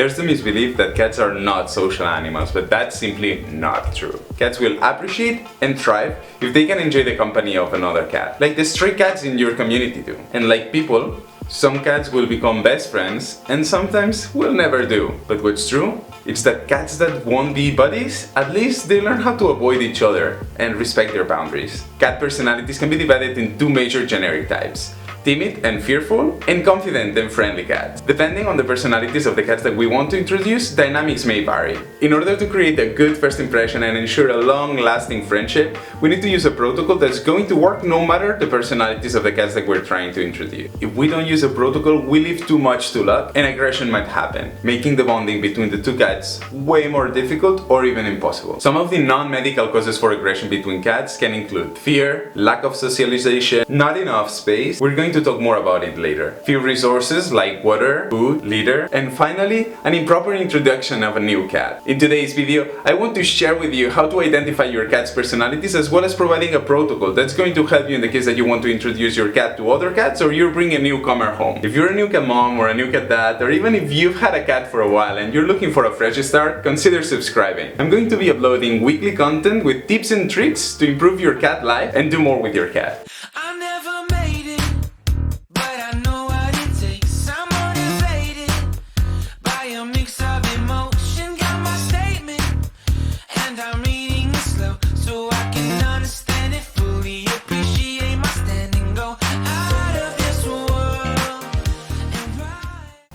There's the misbelief that cats are not social animals, but that's simply not true. Cats will appreciate and thrive if they can enjoy the company of another cat, like the stray cats in your community do. And like people, some cats will become best friends and sometimes will never do. But what's true? It's that cats that won't be buddies, at least they learn how to avoid each other and respect their boundaries. Cat personalities can be divided in two major generic types: timid and fearful, and confident and friendly cats. Depending on the personalities of the cats that we want to introduce, dynamics may vary. In order to create a good first impression and ensure a long-lasting friendship, we need to use a protocol that's going to work no matter the personalities of the cats that we're trying to introduce. If we don't use a protocol, we leave too much to luck and aggression might happen, making the bonding between the two cats way more difficult or even impossible. Some of the non-medical causes for aggression between cats can include fear, lack of socialization, not enough space. We're going to talk more about it later. Few resources like water, food, litter, and finally, an improper introduction of a new cat. In today's video, I want to share with you how to identify your cat's personalities as well as providing a protocol that's going to help you in the case that you want to introduce your cat to other cats or you bring a newcomer home. If you're a new cat mom or a new cat dad, or even if you've had a cat for a while and you're looking for a fresh start, consider subscribing. I'm going to be uploading weekly content with tips and tricks to improve your cat life and do more with your cat.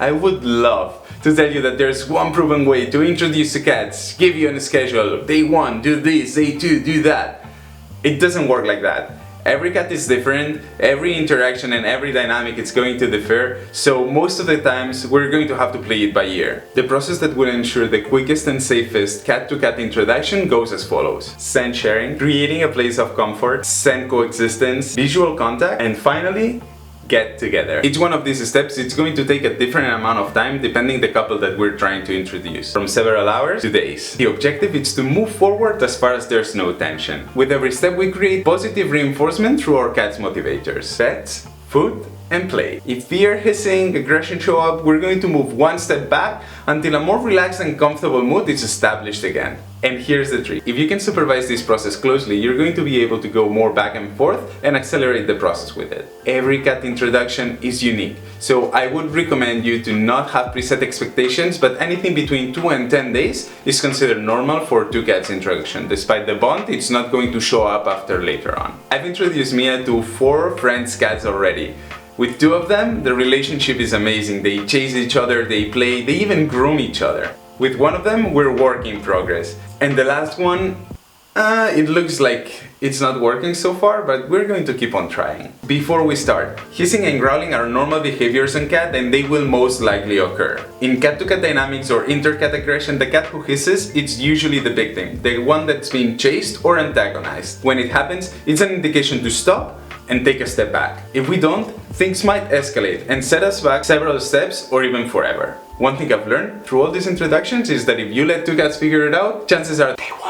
I would love to tell you that there's one proven way to introduce the cats, give you a schedule, day 1, do this, day 2, do that. It doesn't work like that. Every cat is different, every interaction and every dynamic is going to differ, so most of the times we're going to have to play it by ear. The process that will ensure the quickest and safest cat-to-cat introduction goes as follows: scent sharing, creating a place of comfort, scent coexistence, visual contact, and finally, get together. Each one of these steps is going to take a different amount of time depending the couple that we're trying to introduce, from several hours to days. The objective is to move forward as far as there's no tension. With every step we create positive reinforcement through our cat's motivators: pets, food, and play. If fear, hissing, aggression show up, we're going to move one step back until a more relaxed and comfortable mood is established again. And here's the trick: if you can supervise this process closely, you're going to be able to go more back and forth and accelerate the process with it. Every cat introduction is unique, so I would recommend you to not have preset expectations, but anything between 2 and 10 days is considered normal for two cats introduction. Despite the bond, it's not going to show up after later on. I've introduced Mia to 4 friends' cats already. With 2 of them, the relationship is amazing. They chase each other, they play, they even groom each other. With one of them, we're work in progress. And the last one, it looks like it's not working so far, but we're going to keep on trying. Before we start, hissing and growling are normal behaviors in cat and they will most likely occur. In cat-to-cat dynamics or inter-cat aggression, the cat who hisses, it's usually the victim, the one that's being chased or antagonized. When it happens, it's an indication to stop and take a step back. If we don't, things might escalate and set us back several steps or even forever. One thing I've learned through all these introductions is that if you let two cats figure it out, chances are they won't.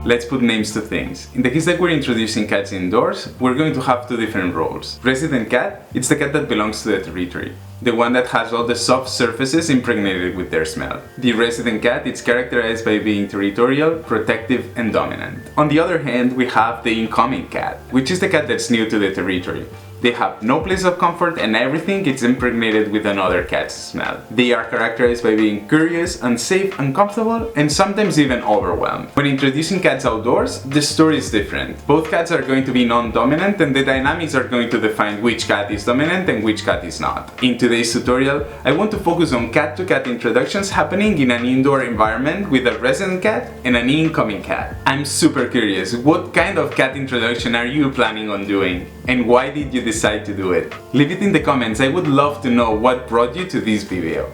Let's put names to things. In the case that we're introducing cats indoors, we're going to have 2 different roles. Resident cat, it's the cat that belongs to the territory, the one that has all the soft surfaces impregnated with their smell. The resident cat, it's characterized by being territorial, protective, and dominant. On the other hand, we have the incoming cat, which is the cat that's new to the territory. They have no place of comfort and everything is impregnated with another cat's smell. They are characterized by being curious, unsafe, uncomfortable, and sometimes even overwhelmed. When introducing cats outdoors, the story is different. Both cats are going to be non-dominant and the dynamics are going to define which cat is dominant and which cat is not. In today's tutorial, I want to focus on cat-to-cat introductions happening in an indoor environment with a resident cat and an incoming cat. I'm super curious, what kind of cat introduction are you planning on doing? And why did you decide to do it? Leave it in the comments, I would love to know what brought you to this video.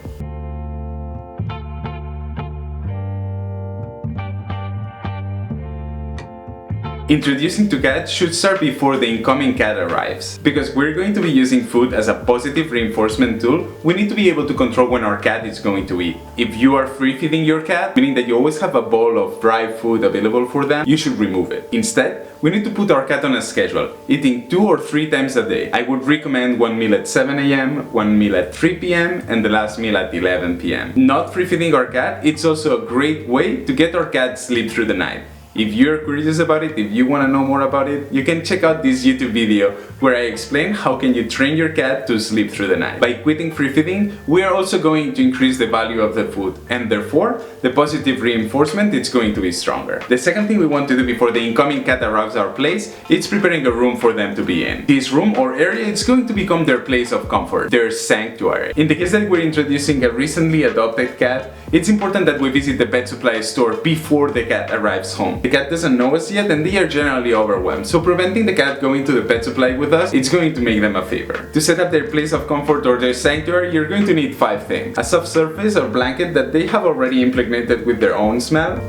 Introducing to cats should start before the incoming cat arrives. Because we're going to be using food as a positive reinforcement tool, we need to be able to control when our cat is going to eat. If you are free feeding your cat, meaning that you always have a bowl of dry food available for them, you should remove it. Instead, we need to put our cat on a schedule, eating 2 or 3 times a day. I would recommend one meal at 7 AM, one meal at 3 PM, and the last meal at 11 PM. Not free feeding our cat, it's also a great way to get our cat sleep through the night. If you're curious about it, if you want to know more about it, you can check out this YouTube video where I explain how can you train your cat to sleep through the night. By quitting free feeding, we are also going to increase the value of the food, and therefore, the positive reinforcement is going to be stronger. The second thing we want to do before the incoming cat arrives at our place is preparing a room for them to be in. This room or area is going to become their place of comfort, their sanctuary. In the case that we're introducing a recently adopted cat, it's important that we visit the pet supply store before the cat arrives home. The cat doesn't know us yet and they are generally overwhelmed, so preventing the cat going to the pet supply with us, it's going to make them a favor. To set up their place of comfort or their sanctuary, you're going to need 5 things. A soft surface or blanket that they have already impregnated with their own smell,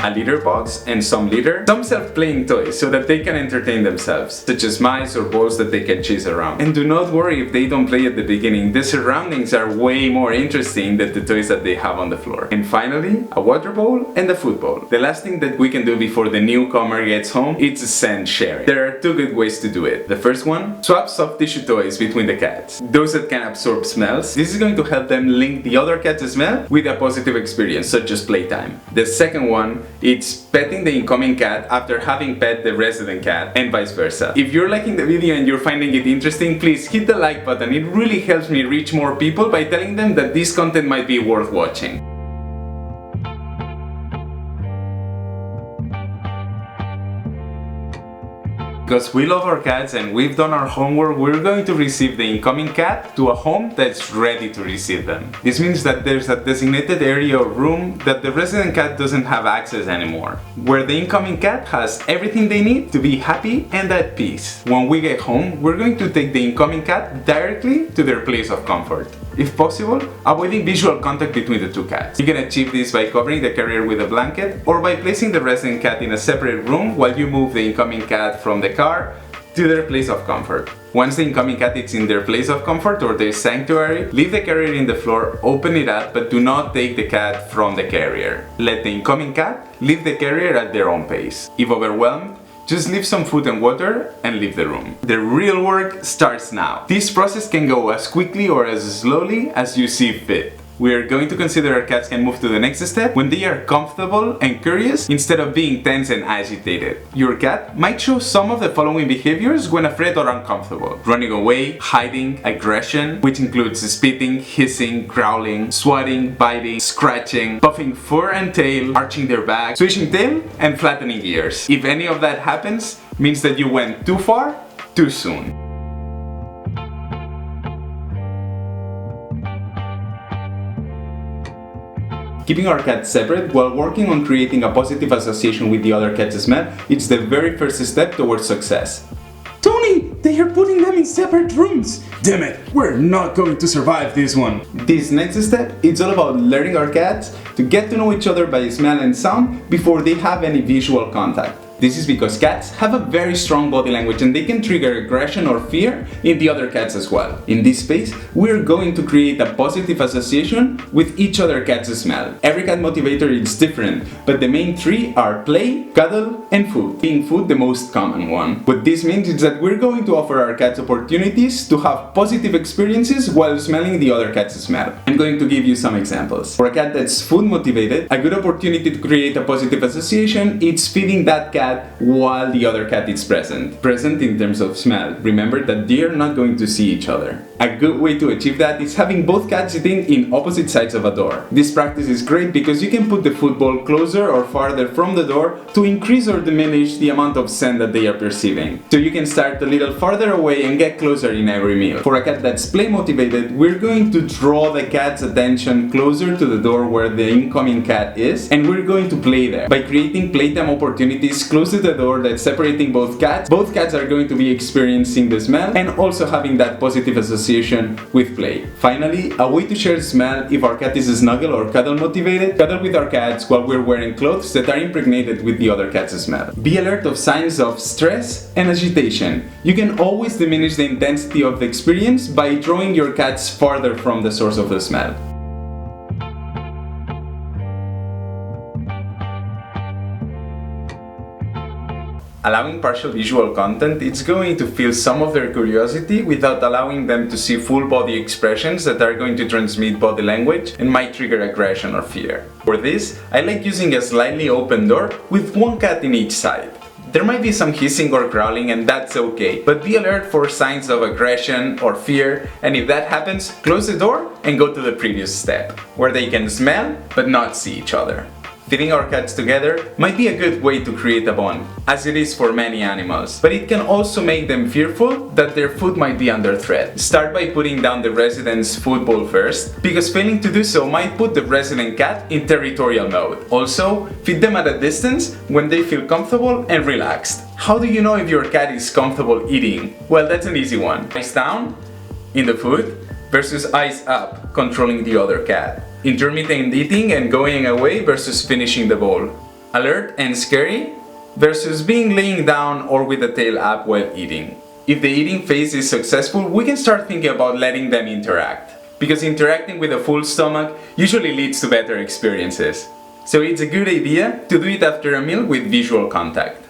a litter box and some litter, some self-playing toys so that they can entertain themselves, such as mice or balls that they can chase around. And do not worry if they don't play at the beginning, the surroundings are way more interesting than the toys that they have on the floor. And finally, a water bowl and a food bowl. The last thing that we can do before the newcomer gets home is scent sharing. There are 2 good ways to do it. The first one, swap soft tissue toys between the cats. Those that can absorb smells. This is going to help them link the other cat's smell with a positive experience, such as playtime. The second one, it's petting the incoming cat after having pet the resident cat, and vice versa. If you're liking the video and you're finding it interesting, please hit the like button. It really helps me reach more people by telling them that this content might be worth watching. Because we love our cats and we've done our homework, we're going to receive the incoming cat to a home that's ready to receive them. This means that there's a designated area or room that the resident cat doesn't have access anymore, where the incoming cat has everything they need to be happy and at peace. When we get home, we're going to take the incoming cat directly to their place of comfort. If possible, avoiding visual contact between the 2 cats. You can achieve this by covering the carrier with a blanket or by placing the resident cat in a separate room while you move the incoming cat from the car to their place of comfort. Once the incoming cat is in their place of comfort or their sanctuary, leave the carrier in the floor, open it up, but do not take the cat from the carrier. Let the incoming cat leave the carrier at their own pace. If overwhelmed, just leave some food and water and leave the room. The real work starts now. This process can go as quickly or as slowly as you see fit. We are going to consider our cats can move to the next step when they are comfortable and curious instead of being tense and agitated. Your cat might show some of the following behaviors when afraid or uncomfortable: running away, hiding, aggression, which includes spitting, hissing, growling, swatting, biting, scratching, puffing fur and tail, arching their back, swishing tail, and flattening ears. If any of that happens, means that you went too far, too soon. Keeping our cats separate while working on creating a positive association with the other cat's smell, it's the very first step towards success. Tony, they are putting them in separate rooms! Damn it, we're not going to survive this one! This next step, it's all about learning our cats to get to know each other by smell and sound before they have any visual contact. This is because cats have a very strong body language and they can trigger aggression or fear in the other cats as well. In this space, we're going to create a positive association with each other cat's smell. Every cat motivator is different, but the main 3 are play, cuddle, and food, being food the most common one. What this means is that we're going to offer our cats opportunities to have positive experiences while smelling the other cat's smell. I'm going to give you some examples. For a cat that's food motivated, a good opportunity to create a positive association is feeding that cat while the other cat is present. Present in terms of smell. Remember that they are not going to see each other. A good way to achieve that is having both cats sitting in opposite sides of a door. This practice is great because you can put the food bowl closer or farther from the door to increase or diminish the amount of scent that they are perceiving. So you can start a little farther away and get closer in every meal. For a cat that's play motivated, we're going to draw the cat's attention closer to the door where the incoming cat is, and we're going to play there. By creating playtime opportunities closes the door that's separating both cats are going to be experiencing the smell and also having that positive association with play. Finally, a way to share smell if our cat is snuggle or cuddle motivated, cuddle with our cats while we're wearing clothes that are impregnated with the other cat's smell. Be alert of signs of stress and agitation. You can always diminish the intensity of the experience by drawing your cats farther from the source of the smell. Allowing partial visual content, it's going to fill some of their curiosity without allowing them to see full body expressions that are going to transmit body language and might trigger aggression or fear. For this, I like using a slightly open door with one cat in each side. There might be some hissing or growling and that's okay, but be alert for signs of aggression or fear, and if that happens, close the door and go to the previous step, where they can smell but not see each other. Feeding our cats together might be a good way to create a bond, as it is for many animals, but it can also make them fearful that their food might be under threat. Start by putting down the resident's food bowl first, because failing to do so might put the resident cat in territorial mode. Also, feed them at a distance when they feel comfortable and relaxed. How do you know if your cat is comfortable eating? Well, that's an easy one. Eyes down in the food versus eyes up, controlling the other cat. Intermittent eating and going away versus finishing the bowl. Alert and scary versus being laying down or with the tail up while eating. If the eating phase is successful, we can start thinking about letting them interact, because interacting with a full stomach usually leads to better experiences. So it's a good idea to do it after a meal with visual contact.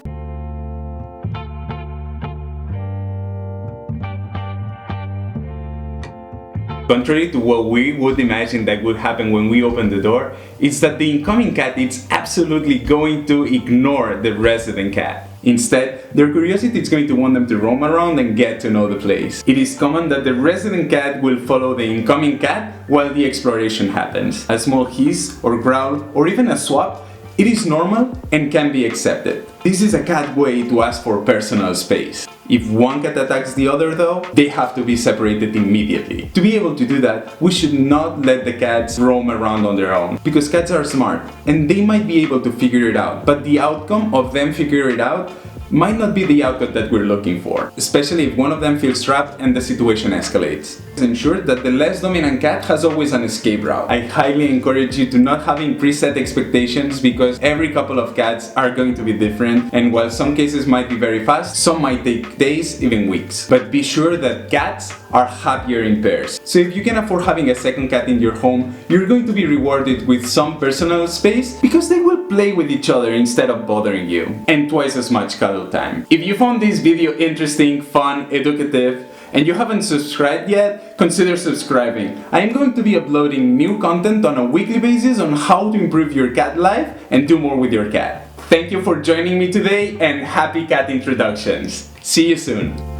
Contrary to what we would imagine that would happen when we open the door, it's that the incoming cat is absolutely going to ignore the resident cat. Instead, their curiosity is going to want them to roam around and get to know the place. It is common that the resident cat will follow the incoming cat while the exploration happens. A small hiss or growl or even a swap, it is normal and can be accepted. This is a cat way to ask for personal space. If one cat attacks the other though, they have to be separated immediately. To be able to do that, we should not let the cats roam around on their own, because cats are smart and they might be able to figure it out, but the outcome of them figure it out might not be the outcome that we're looking for, especially if one of them feels trapped and the situation escalates. Ensure that the less dominant cat has always an escape route. I highly encourage you to not having preset expectations, because every couple of cats are going to be different, and while some cases might be very fast, some might take days, even weeks. But be sure that cats are happier in pairs. So if you can afford having a second cat in your home, you're going to be rewarded with some personal space, because they will play with each other instead of bothering you, and twice as much cuddle time. If you found this video interesting, fun, educative, and you haven't subscribed yet, consider subscribing. I am going to be uploading new content on a weekly basis on how to improve your cat life and do more with your cat. Thank you for joining me today, and happy cat introductions. See you soon.